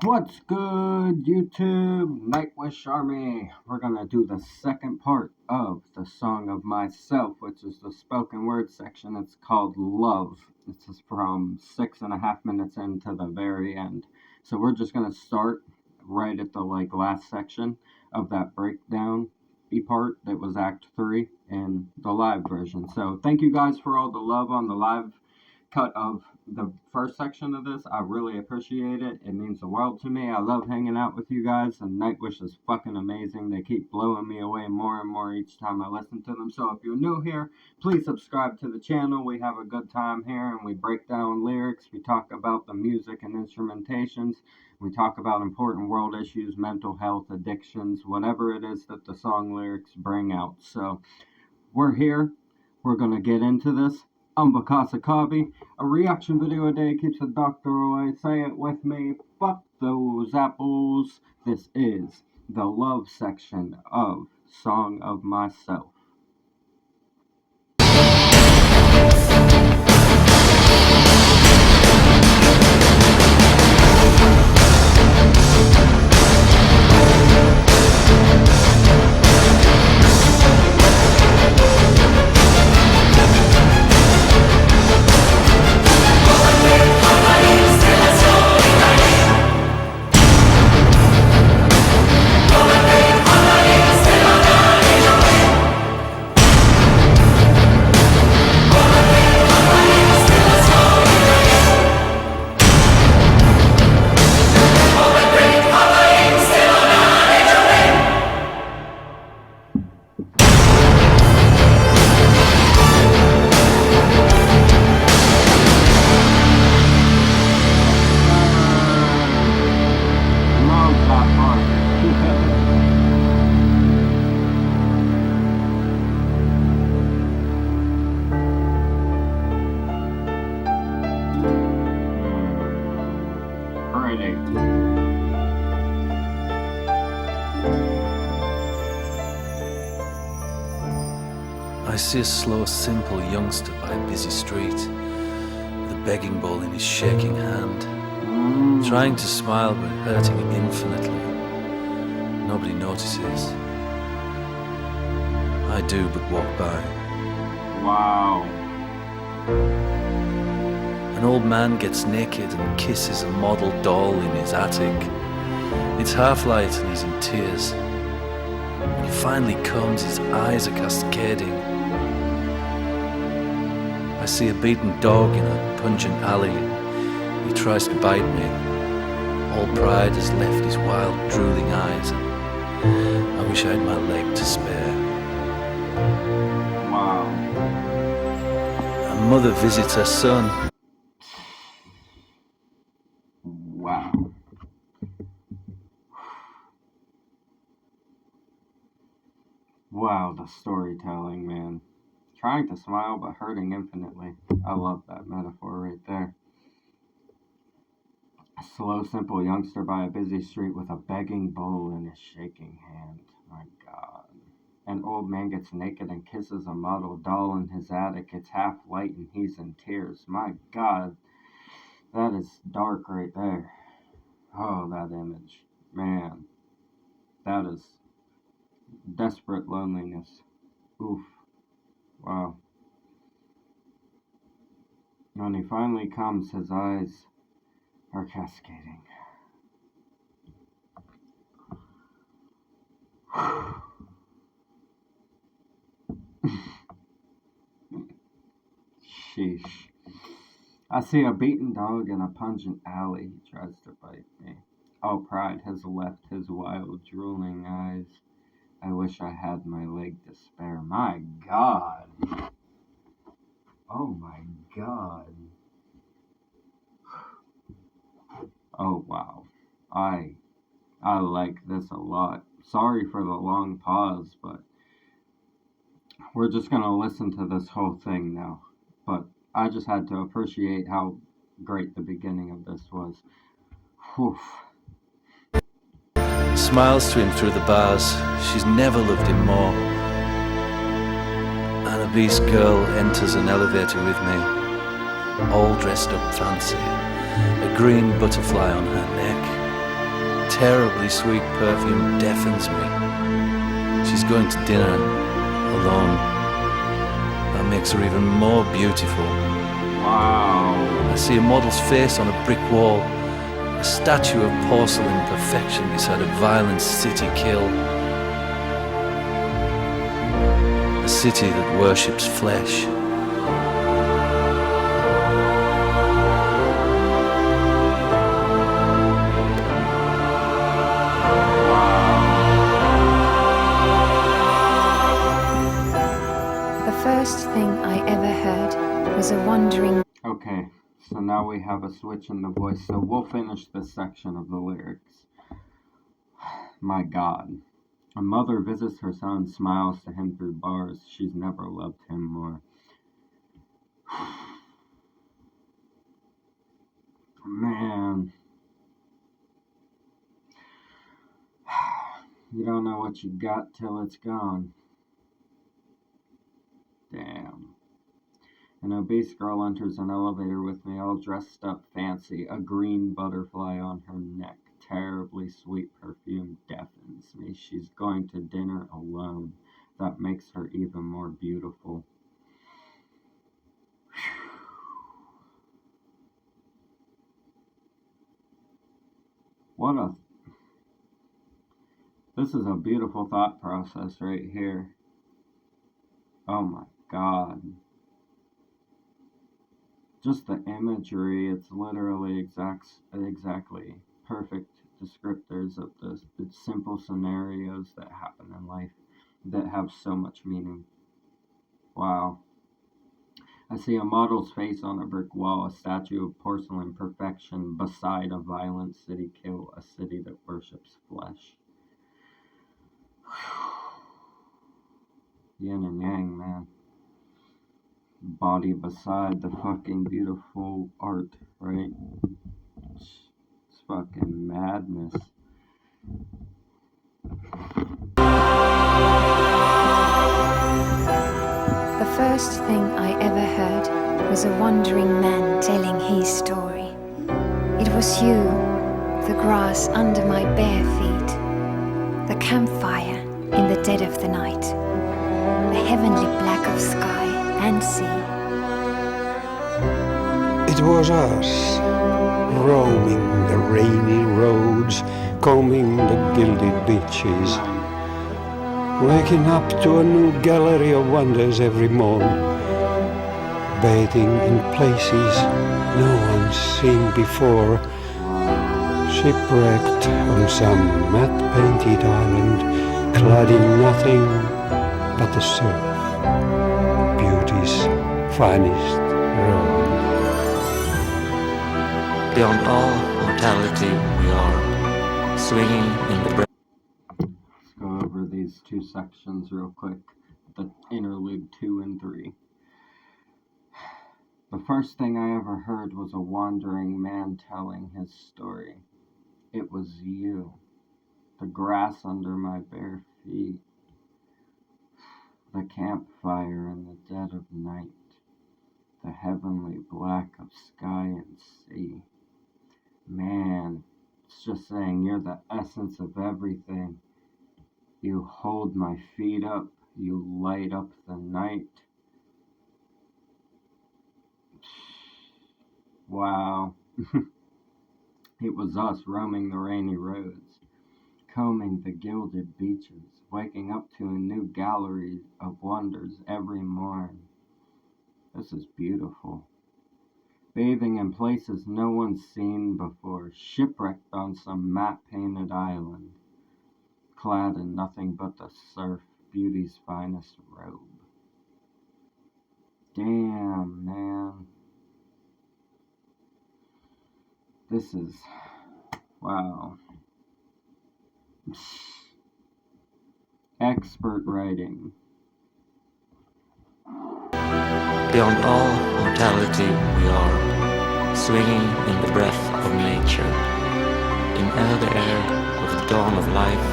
What's good, YouTube? Nightwish Army. We're gonna do the second part of the Song of Myself, which is the spoken word section. It's called Love. This is from 6.5 minutes into the very end. So we're just gonna start right at the last section of that breakdown part that was Act 3 in the live version. So thank you guys for all the love on the live cut of the first section of this. I really appreciate it. It means the world to me. I love hanging out with you guys, and Nightwish is fucking amazing. They keep blowing me away more and more each time I listen to them. So if you're new here, please subscribe to the channel. We have a good time here, and we break down lyrics. We talk about the music and instrumentations. We talk about important world issues, mental health, addictions, whatever it is that the song lyrics bring out. So we're here. We're going to get into this. I'm Bakasa Kabi. A reaction video a day keeps the doctor away. Say it with me. Fuck those apples. This is the love section of Song of Myself. I see a slow, simple youngster by a busy street, with a begging bowl in his shaking hand, trying to smile but hurting infinitely. Nobody notices. I do but walk by. Wow. An old man gets naked and kisses a model doll in his attic. It's half light and he's in tears. When he finally comes, his eyes are cascading. I see a beaten dog in a pungent alley. He tries to bite me. All pride has left his wild, drooling eyes. I wish I had my leg to spare. Wow. A mother visits her son. Wow. Wow, the storytelling, man. Trying to smile but hurting infinitely. I love that metaphor right there. A slow, simple youngster by a busy street with a begging bowl in his shaking hand. My God. An old man gets naked and kisses a model doll in his attic. It's half light and he's in tears. My God. That is dark right there. Oh, that image. Man. That is desperate loneliness. Oof. Wow. When he finally comes, his eyes are cascading. Sheesh. I see a beaten dog in a pungent alley. He tries to bite me. All pride has left his wild, drooling eyes. I wish I had my leg to spare. My God. Oh my God. Oh wow. I like this a lot. Sorry for the long pause, but we're just gonna listen to this whole thing now. But I just had to appreciate how great the beginning of this was. Whew. Smiles to him through the bars. She's never loved him more. An obese girl enters an elevator with me, all dressed up fancy, a green butterfly on her neck. terribly sweet perfume deafens me. She's going to dinner alone. That makes her even more beautiful. Wow. I see a model's face on a brick wall, a statue of porcelain perfection beside a violent city kill. A city that worships flesh. The first thing I ever heard was a wandering... Okay, so now we have a switch in the voice, so we'll finish this section of the lyrics. My God. A mother visits her son, smiles to him through bars. She's never loved him more. Man. You don't know what you got till it's gone. Damn. An obese girl enters an elevator with me, all dressed up fancy, a green butterfly on her neck. Terribly sweet perfume deafens me. She's going to dinner alone. That makes her even more beautiful. This is a beautiful thought process right here. Oh my God. Just the imagery, it's literally exactly perfect descriptors of the simple scenarios that happen in life that have so much meaning. Wow. I see a model's face on a brick wall, a statue of porcelain perfection beside a violent city kill, a city that worships flesh. Yin and yang, man. Body beside the fucking beautiful art, right? It's fucking madness. The first thing I ever heard was a wandering man telling his story. It was you, the grass under my bare feet, the campfire in the dead of the night, the heavenly black of sky and sea. It was us, roaming the rainy roads, combing the gilded beaches, waking up to a new gallery of wonders every morn, bathing in places no one's seen before, shipwrecked on some matte-painted island, clad in nothing but the surf, beauty's finest road. Beyond all mortality we are, swinging in the breath. Let's go over these two sections real quick, the interlude 2 and 3. The first thing I ever heard was a wandering man telling his story. It was you, the grass under my bare feet, the campfire in the dead of night, the heavenly black of sky and sea. Man, it's just saying you're the essence of everything. You hold my feet up, you light up the night. Wow. It was us roaming the rainy roads, combing the gilded beaches, waking up to a new gallery of wonders every morn. This is beautiful. Bathing in places no one's seen before, shipwrecked on some matte-painted island, clad in nothing but the surf, beauty's finest robe. Damn, man. This is... wow. Expert writing. Beyond all mortality we are, swinging in the breath of nature, in the air of the dawn of life,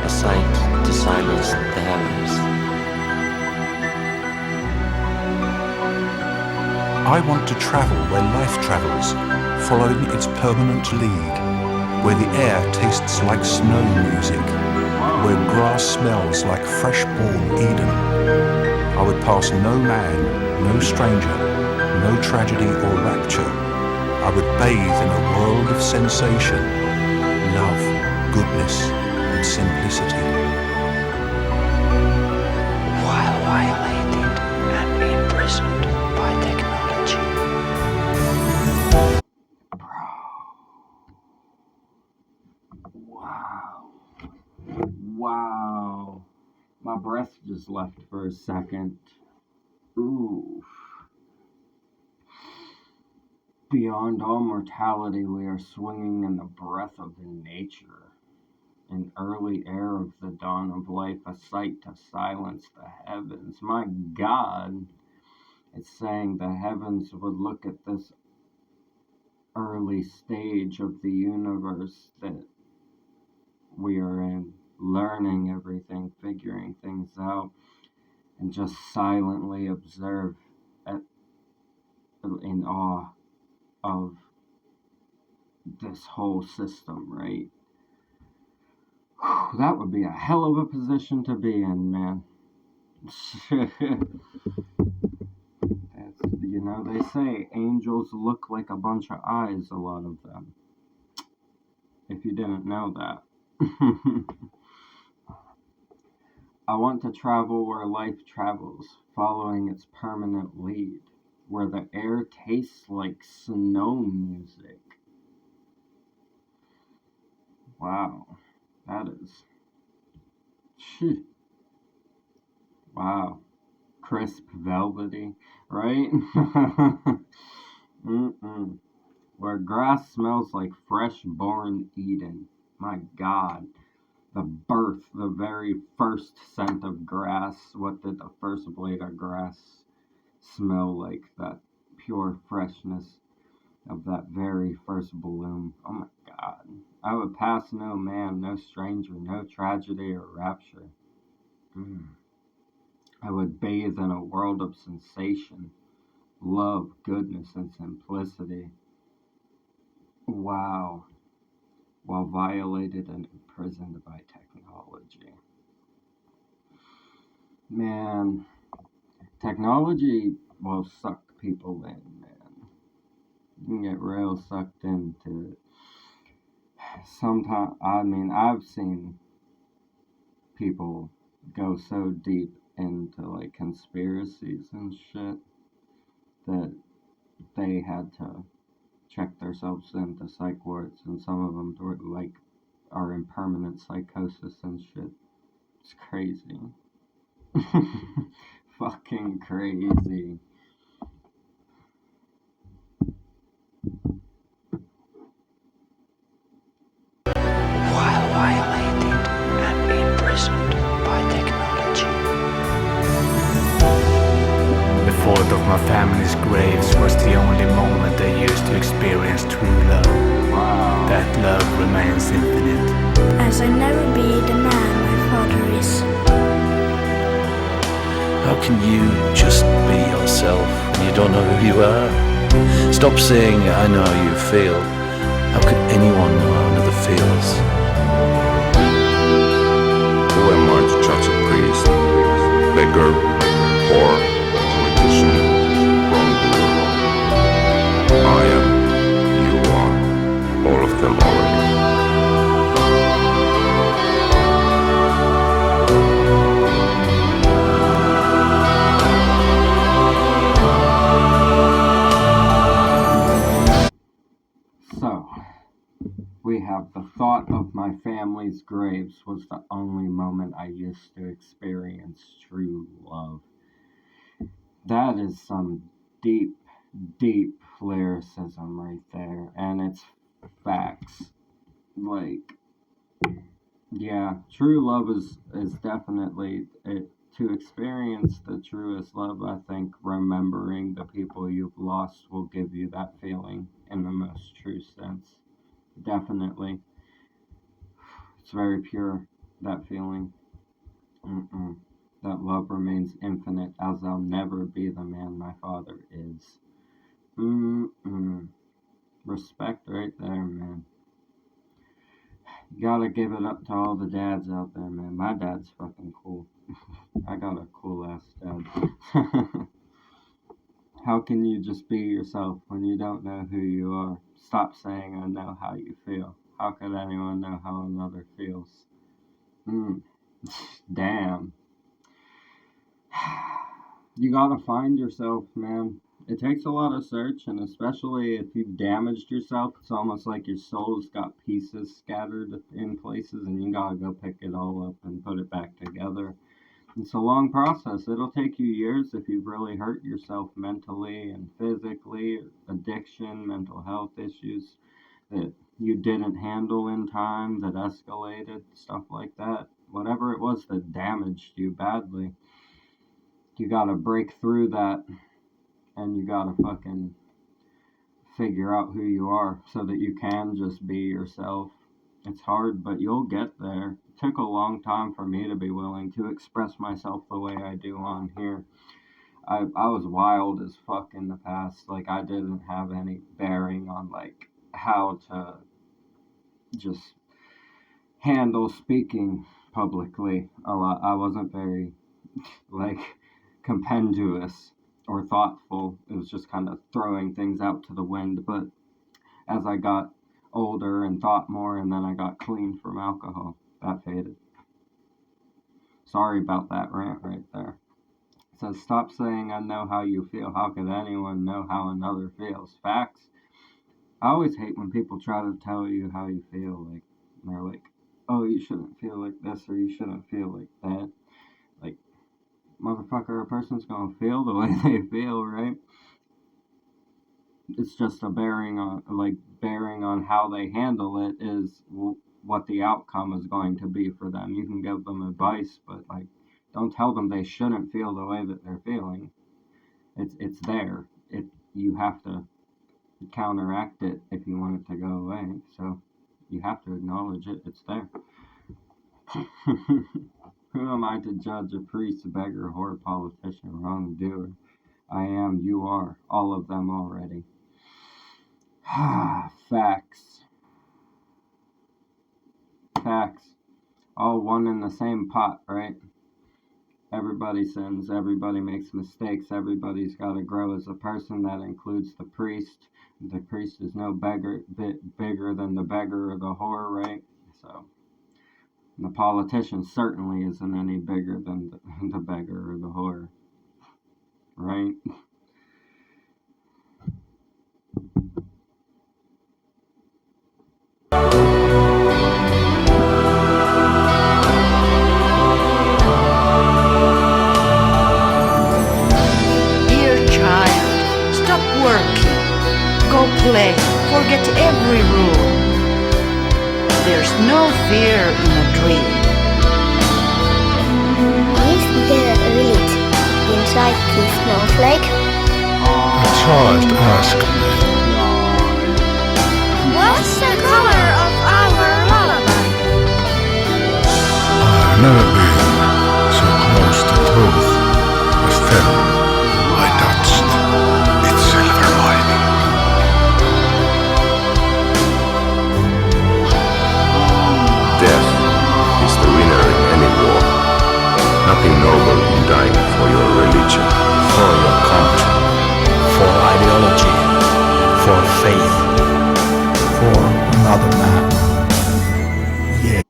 a sight to silence the heavens. I want to travel where life travels, following its permanent lead, where the air tastes like snow music, where grass smells like fresh-born Eden. I would pass no man, no stranger, no tragedy or rapture. I would bathe in a world of sensation, love, goodness, and simplicity. While violated and imprisoned by technology. Wow. Wow. My breath just left for a second. Ooh. Beyond all mortality, we are swinging in the breath of nature. An early air of the dawn of life, a sight to silence the heavens. My God, it's saying the heavens would look at this early stage of the universe that we are in, learning everything, figuring things out, and just silently observe in awe of this whole system, right? That would be a hell of a position to be in, man. They say angels look like a bunch of eyes, a lot of them. If you didn't know that. I want to travel where life travels, following its permanent lead, where the air tastes like snow music. Wow, that is... Shit. Wow. Crisp, velvety, right? Where grass smells like fresh-born Eden. My God. The birth, the very first scent of grass. What did the first blade of grass smell like? That pure freshness of that very first bloom. Oh my God. I would pass no man, no stranger, no tragedy or rapture. I would bathe in a world of sensation, love, goodness, and simplicity. Wow. While violated and imprisoned by technology. Man, technology will suck people in, man. You can get real sucked into it. Sometimes, I've seen people go so deep into like conspiracies and shit that they had to check themselves into psych wards, and some of them are in permanent psychosis and shit. It's crazy. Fucking crazy. While violated and imprisoned by technology. The thought of my family's graves was the only moment I used to experience true love. Wow. That love remains infinite. As I never be the man my father is. How can you just be yourself when you don't know who you are? Stop saying, I know how you feel. How could anyone know how another feels? Who am I to judge a priest, beggar, poor, politician, wrongdoer? I am, you are, all of them already. So, we have the thought of my family's graves was the only moment I used to experience true love. That is some deep, deep lyricism right there, and it's facts. Like, yeah, true love is definitely it. To experience the truest love, I think remembering the people you've lost will give you that feeling in the most true sense. Definitely. It's very pure, that feeling. That love remains infinite, as I'll never be the man my father is. Respect right there, man. You gotta give it up to all the dads out there, man. My dad's fucking cool. I got a cool ass dad. How can you just be yourself when you don't know who you are? Stop saying I know how you feel. How could anyone know how another feels? Damn. You gotta find yourself, man. It takes a lot of search, and especially if you've damaged yourself, it's almost like your soul's got pieces scattered in places, and you gotta go pick it all up and put it back together. It's a long process. It'll take you years if you've really hurt yourself mentally and physically, addiction, mental health issues that you didn't handle in time, that escalated, stuff like that. Whatever it was that damaged you badly, you gotta break through that, and you gotta fucking figure out who you are so that you can just be yourself. It's hard, but you'll get there. It took a long time for me to be willing to express myself the way I do on here. I was wild as fuck in the past. Like, I didn't have any bearing on, like, how to just handle speaking publicly a lot. I wasn't very, like, compendious or thoughtful. It was just kind of throwing things out to the wind. But as I got older and thought more, and then I got clean from alcohol, that faded. Sorry about that rant right there. It says, stop saying I know how you feel. How could anyone know how another feels? Facts. I always hate when people try to tell you how you feel. Like, they're like, oh, you shouldn't feel like this, or you shouldn't feel like that. Like, motherfucker, a person's gonna feel the way they feel, right? It's just a bearing on how they handle it is what the outcome is going to be for them. You can give them advice, but, like, don't tell them they shouldn't feel the way that they're feeling. It's there. You have to counteract it if you want it to go away. So you have to acknowledge it. It's there. Who am I to judge a priest, beggar, whore, politician, wrongdoer? I am, you are, all of them already. Facts. Facts. All one in the same pot, right? Everybody sins, everybody makes mistakes, everybody's got to grow as a person. That includes the priest. The priest is no bit bigger than the beggar or the whore, right? So, the politician certainly isn't any bigger than the beggar or the whore, right? Play, forget every rule. There's no fear in a dream. Is there a reed inside this snowflake? A child asked me. What's the color of our lullaby? I've never been so close to truth as then I touched its silver lining. Death is the winner in any war. Nothing noble in dying for your religion, for your country, for ideology, for faith, for another man. Yeah.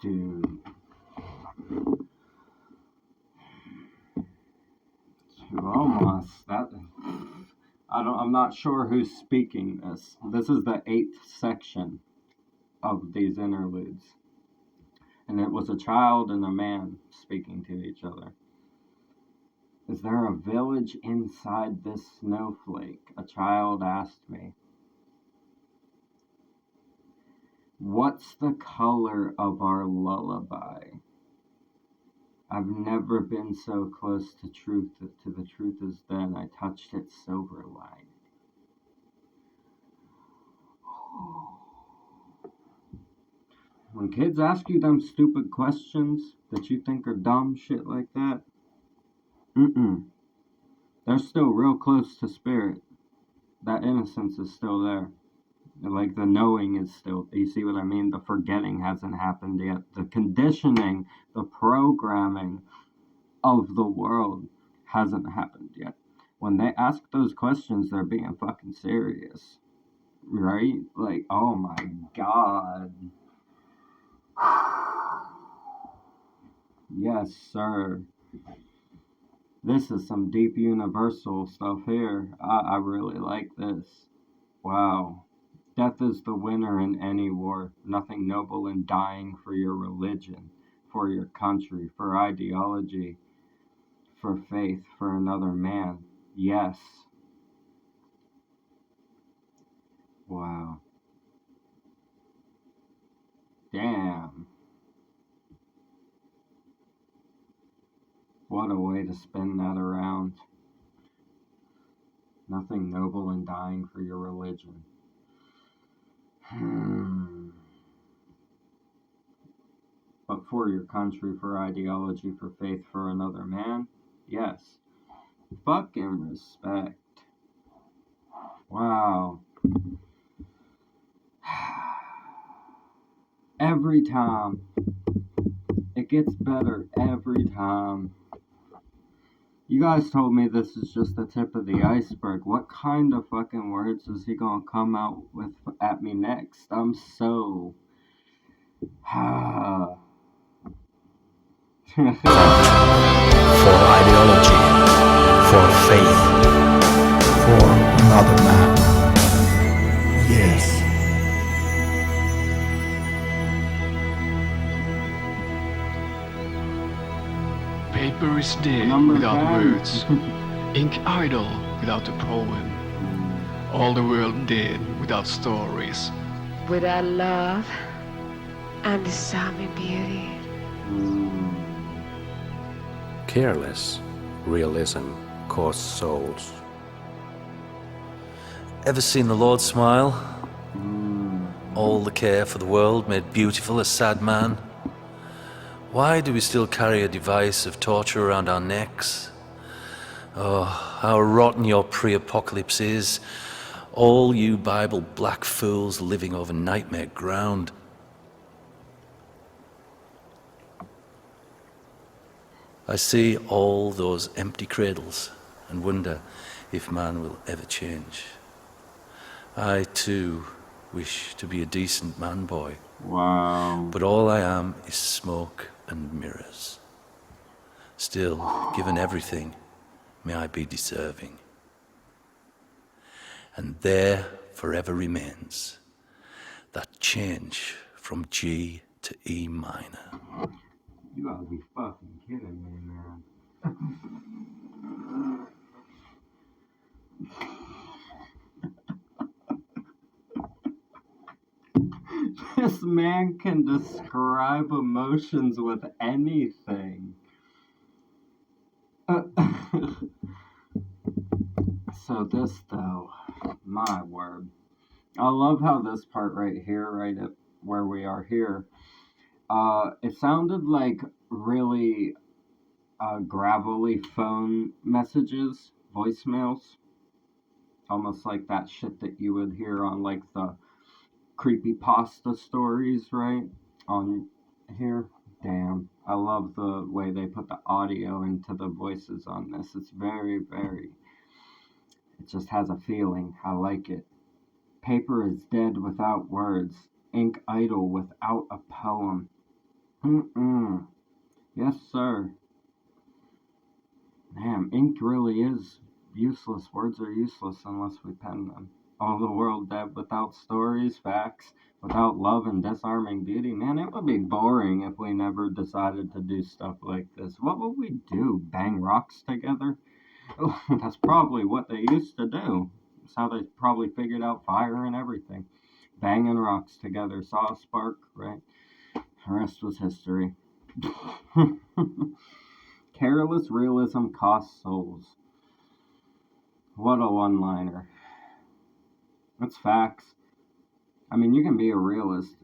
Dude. Almost that. I'm not sure who's speaking this. This is the 8th section of these interludes. And it was a child and a man speaking to each other. Is there a village inside this snowflake? A child asked me. What's the color of our lullaby? I've never been so close to the truth as then. I touched its silver line. When kids ask you them stupid questions that you think are dumb, shit like that, they're still real close to spirit. That innocence is still there. Like the knowing is still, you see what I mean? The forgetting hasn't happened yet. The conditioning, the programming of the world hasn't happened yet. When they ask those questions, they're being fucking serious. Right? Like, oh my god. Yes, sir. This is some deep universal stuff here. I really like this. Wow. Death is the winner in any war. Nothing noble in dying for your religion, for your country, for ideology, for faith, for another man. Yes. Wow. Damn. What a way to spin that around. Nothing noble in dying for your religion. But for your country, for ideology, for faith, for another man? Yes. Fucking respect. Wow. Every time. It gets better every time. You guys told me this is just the tip of the iceberg. What kind of fucking words is he gonna come out with at me next? I'm so... For ideology, for faith, for another man. Yes. Paper is dead Number without 10. words, ink idle without a poem, all the world dead without stories. Without love and disarming beauty. Careless realism costs souls. Ever seen the Lord smile? All the care for the world made beautiful a sad man. Why do we still carry a device of torture around our necks? Oh, how rotten your pre-apocalypse is. All you Bible black fools living over nightmare ground. I see all those empty cradles and wonder if man will ever change. I too wish to be a decent man boy. Wow. But all I am is smoke and mirrors. Still, given everything, may I be deserving. And there forever remains that change from G to E minor. You gotta be fucking kidding me, man. This man can describe emotions with anything. So this though, my word. I love how this part right here, right at where we are here, it sounded like really gravelly phone messages, voicemails. Almost like that shit that you would hear on like the creepypasta stories, right? On here. Damn. I love the way they put the audio into the voices on this. It's very, very... It just has a feeling. I like it. Paper is dead without words. Ink idle without a poem. Yes, sir. Damn, ink really is useless. Words are useless unless we pen them. All the world dead without stories, facts, without love and disarming beauty. Man, it would be boring if we never decided to do stuff like this. What would we do? Bang rocks together? That's probably what they used to do. That's how they probably figured out fire and everything. Banging rocks together, saw a spark, right? The rest was history. Careless realism costs souls. What a one-liner. That's facts. I mean, you can be a realist,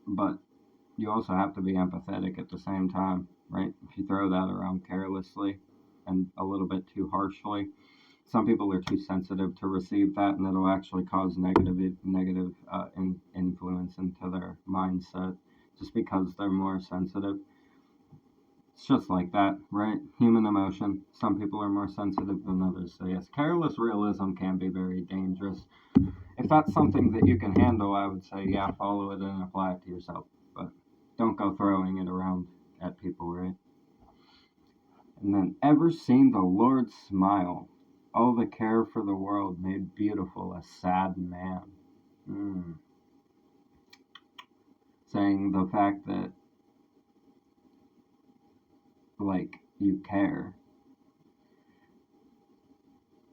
but you also have to be empathetic at the same time, right? If you throw that around carelessly and a little bit too harshly, some people are too sensitive to receive that, and it'll actually cause negative influence into their mindset just because they're more sensitive. It's just like that, right? Human emotion. Some people are more sensitive than others. So yes, careless realism can be very dangerous. If that's something that you can handle, I would say, yeah, follow it and apply it to yourself. But don't go throwing it around at people, right? And then, ever seen the Lord smile? Oh, the care for the world made beautiful a sad man. Saying the fact that, like, you care.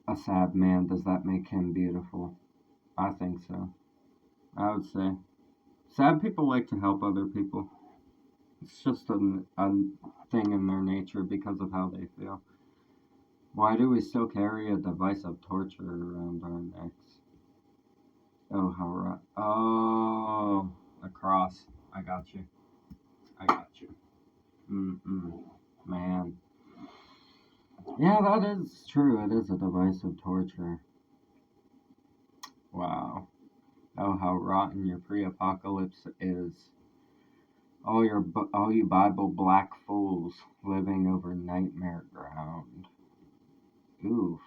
A sad man, does that make him beautiful? I think so. I would say. Sad people like to help other people. It's just a thing in their nature because of how they feel. Why do we still carry a device of torture around our necks? Oh, how right. Oh, a cross. I got you. Man. Yeah, that is true. It is a device of torture. Wow. Oh, how rotten your pre-apocalypse is. All you Bible black fools living over nightmare ground. Oof.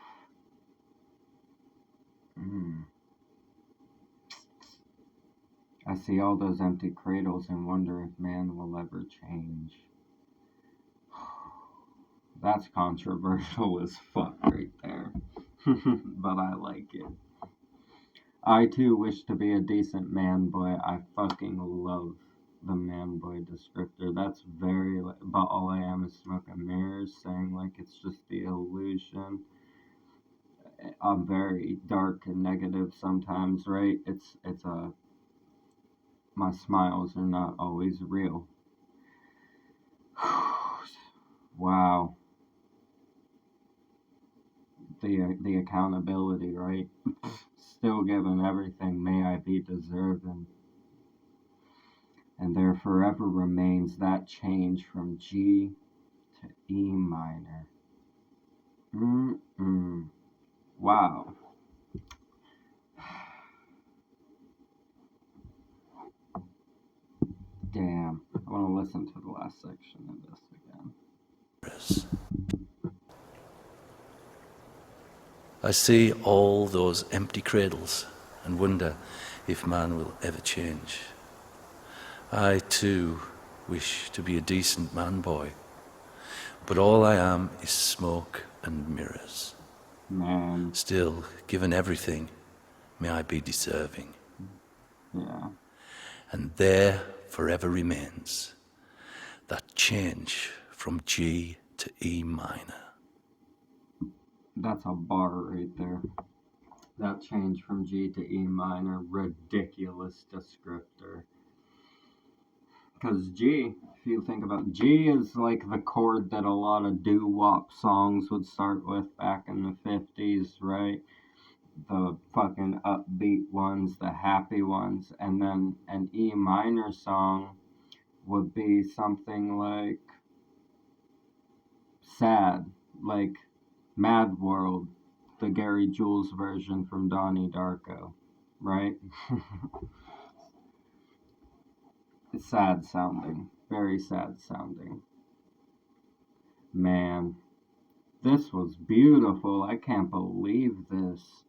I see all those empty cradles and wonder if man will ever change. That's controversial as fuck right there. But I like it. I too wish to be a decent man boy. I fucking love the man boy descriptor. That's very, but all I am is smoke and mirrors, saying like it's just the illusion. I'm very dark and negative sometimes, right? It's my smiles are not always real. Wow. The accountability, right? Still given everything, may I be deserving. And there forever remains that change from G to E minor. Wow. Damn. I want to listen to the last section of this again. I see all those empty cradles and wonder if man will ever change. I too wish to be a decent man boy, but all I am is smoke and mirrors. Man. Still, given everything, may I be deserving. Yeah. And there forever remains that change from G to E minor. That's a bar right there. That change from G to E minor, ridiculous descriptor. Because G, if you think about G, is like the chord that a lot of doo-wop songs would start with back in the 50s, right? The fucking upbeat ones, the happy ones. And then an E minor song would be something like sad, like Mad World, the Gary Jules version from Donnie Darko, right? It's sad sounding, very sad sounding. Man, this was beautiful. I can't believe this.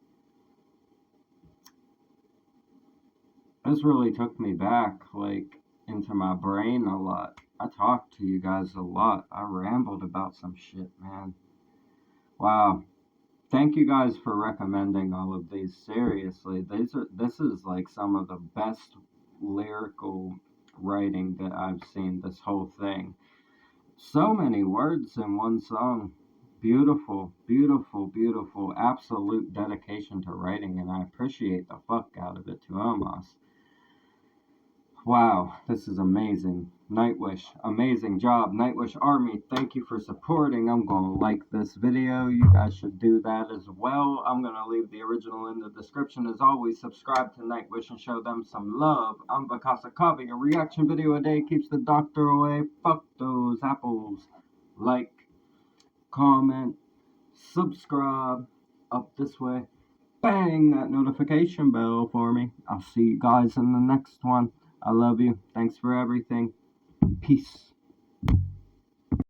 This really took me back, like, into my brain a lot. I talked to you guys a lot. I rambled about some shit, man. Wow. Thank you guys for recommending all of these. Seriously, this is like some of the best lyrical writing that I've seen this whole thing. So many words in one song. Beautiful, beautiful, beautiful. Absolute dedication to writing, and I appreciate the fuck out of it to Amos. Wow, this is amazing. Nightwish, amazing job. Nightwish Army, thank you for supporting. I'm going to like this video. You guys should do that as well. I'm going to leave the original in the description. As always, subscribe to Nightwish and show them some love. I'm Vakasa Kavi. A reaction video a day keeps the doctor away. Fuck those apples. Like, comment, subscribe, up this way, bang that notification bell for me. I'll see you guys in the next one. I love you. Thanks for everything. Peace.